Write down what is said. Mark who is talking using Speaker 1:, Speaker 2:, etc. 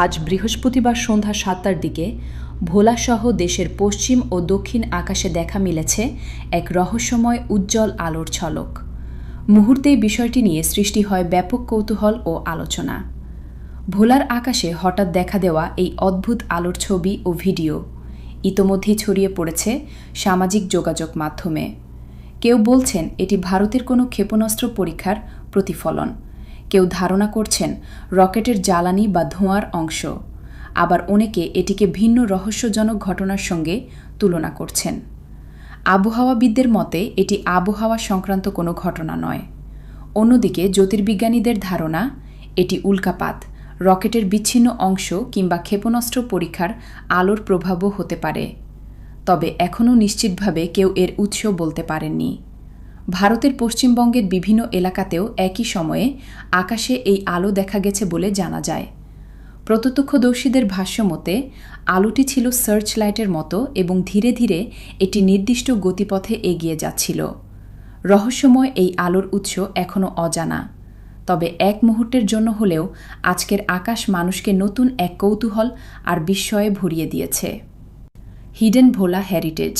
Speaker 1: আজ বৃহস্পতিবার সন্ধ্যা ৭টার দিকে ভোলাসহ দেশের পশ্চিম ও দক্ষিণ আকাশে দেখা মিলেছে এক রহস্যময় উজ্জ্বল আলোর ঝলক। মুহূর্তেই বিষয়টি নিয়ে সৃষ্টি হয় ব্যাপক কৌতূহল ও আলোচনা। ভোলার আকাশে হঠাৎ দেখা দেওয়া এই অদ্ভুত আলোর ছবি ও ভিডিও ইতোমধ্যেই ছড়িয়ে পড়েছে সামাজিক যোগাযোগ মাধ্যমে। কেউ বলছেন এটি ভারতের কোনো ক্ষেপণাস্ত্র পরীক্ষার প্রতিফলন, কেউ ধারণা করছেন রকেটের জ্বালানি বা ধোঁয়ার অংশ, আবার অনেকে এটিকে ভিন্ন রহস্যজনক ঘটনার সঙ্গে তুলনা করছেন। আবহাওয়াবিদদের মতে এটি আবহাওয়া সংক্রান্ত কোনো ঘটনা নয়। অন্যদিকে জ্যোতির্বিজ্ঞানীদের ধারণা এটি উল্কাপাত, রকেটের বিচ্ছিন্ন অংশ কিংবা ক্ষেপণাস্ত্র পরীক্ষার আলোর প্রভাবও হতে পারে। তবে এখনও নিশ্চিতভাবে কেউ এর উৎস বলতে পারেননি। ভারতের পশ্চিমবঙ্গের বিভিন্ন এলাকাতেও একই সময়ে আকাশে এই আলো দেখা গেছে বলে জানা যায়। প্রত্যক্ষদর্শীদের ভাষ্যমতে আলোটি ছিল সার্চ লাইটের মতো এবং ধীরে ধীরে এটি নির্দিষ্ট গতিপথে এগিয়ে যাচ্ছিল। রহস্যময় এই আলোর উৎস এখনও অজানা, তবে এক মুহূর্তের জন্য হলেও আজকের আকাশ মানুষকে নতুন এক কৌতূহল আর বিস্ময়ে ভরিয়ে দিয়েছে। হিডেন ভোলা হেরিটেজ।